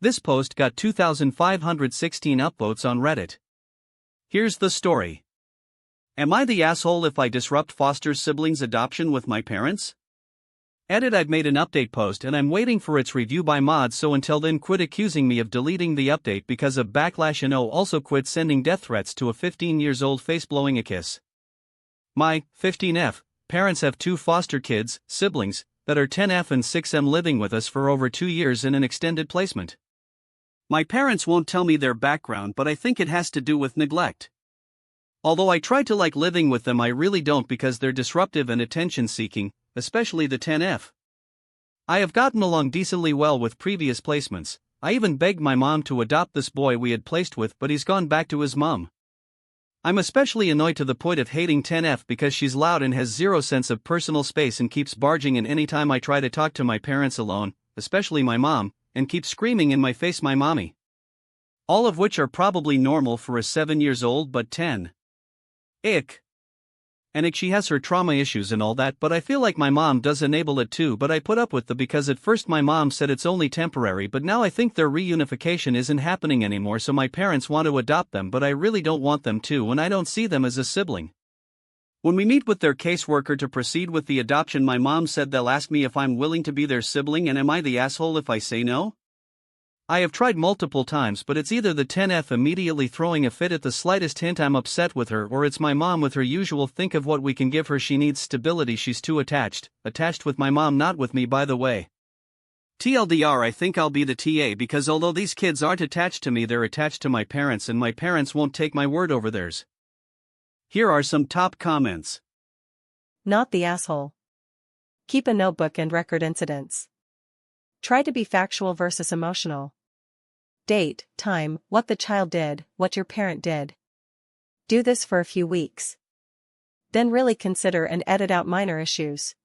This post got 2,516 upvotes on Reddit. Here's the story. Am I the asshole if I disrupt foster siblings' adoption with my parents? Edit: I've made an update post and I'm waiting for its review by mods, so until then quit accusing me of deleting the update because of backlash, and also quit sending death threats to a 15 years old face blowing a kiss. My 15F parents have 2 foster siblings, that are 10F and 6M, living with us for over 2 years in an extended placement. My parents won't tell me their background, but I think it has to do with neglect. Although I try to like living with them, I really don't, because they're disruptive and attention seeking, especially the 10F. I have gotten along decently well with previous placements. I even begged my mom to adopt this boy we had placed with, but he's gone back to his mom. I'm especially annoyed to the point of hating 10F because she's loud and has zero sense of personal space and keeps barging in anytime I try to talk to my parents alone, especially my mom, and keeps screaming in my face, "My mommy." All of which are probably normal for a 7 years old, but 10. Ick. And she has her trauma issues and all that, but I feel like my mom does enable it too, but I put up with because at first my mom said it's only temporary, but now I think their reunification isn't happening anymore, so my parents want to adopt them, but I really don't want them to, and I don't see them as a sibling. When we meet with their caseworker to proceed with the adoption, my mom said they'll ask me if I'm willing to be their sibling, and am I the asshole if I say no? I have tried multiple times, but it's either the 10F immediately throwing a fit at the slightest hint I'm upset with her, or it's my mom with her usual "think of what we can give her, she needs stability, she's too attached" with my mom, not with me, by the way. TLDR, I think I'll be the TA, because although these kids aren't attached to me, they're attached to my parents, and my parents won't take my word over theirs. Here are some top comments. Not the asshole. Keep a notebook and record incidents. Try to be factual versus emotional. Date, time, what the child did, what your parent did. Do this for a few weeks. Then really consider and edit out minor issues.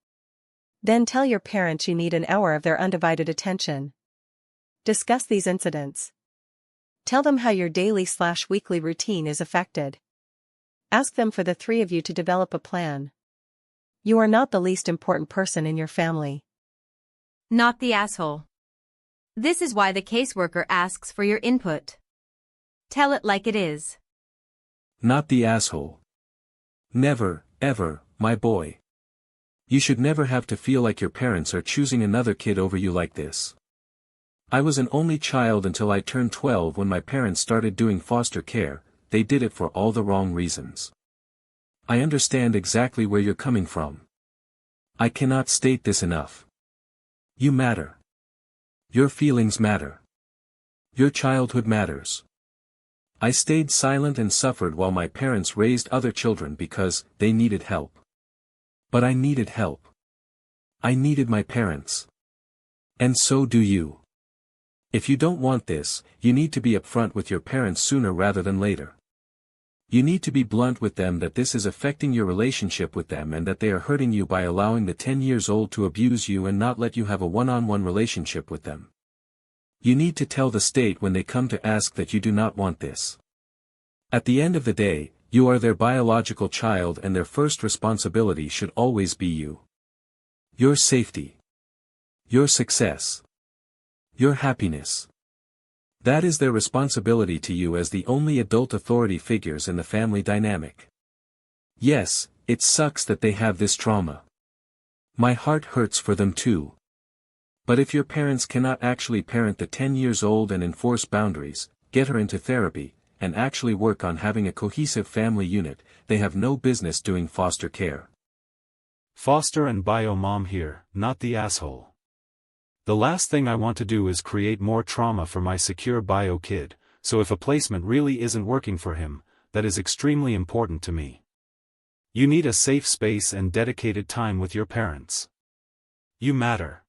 Then tell your parents you need an hour of their undivided attention. Discuss these incidents. Tell them how your daily/weekly routine is affected. Ask them for the 3 of you to develop a plan. You are not the least important person in your family. Not the asshole. This is why the caseworker asks for your input. Tell it like it is. Not the asshole. Never, ever, my boy. You should never have to feel like your parents are choosing another kid over you like this. I was an only child until I turned 12 when my parents started doing foster care. They did it for all the wrong reasons. I understand exactly where you're coming from. I cannot state this enough. You matter. Your feelings matter. Your childhood matters. I stayed silent and suffered while my parents raised other children because they needed help. But I needed help. I needed my parents. And so do you. If you don't want this, you need to be upfront with your parents sooner rather than later. You need to be blunt with them that this is affecting your relationship with them and that they are hurting you by allowing the 10 years old to abuse you and not let you have a one-on-one relationship with them. You need to tell the state when they come to ask that you do not want this. At the end of the day, you are their biological child and their first responsibility should always be you. Your safety. Your success. Your happiness. That is their responsibility to you as the only adult authority figures in the family dynamic. Yes, it sucks that they have this trauma. My heart hurts for them too. But if your parents cannot actually parent the 10 years old and enforce boundaries, get her into therapy, and actually work on having a cohesive family unit, they have no business doing foster care. Foster and bio mom here, not the asshole. The last thing I want to do is create more trauma for my secure bio kid, so if a placement really isn't working for him, that is extremely important to me. You need a safe space and dedicated time with your parents. You matter.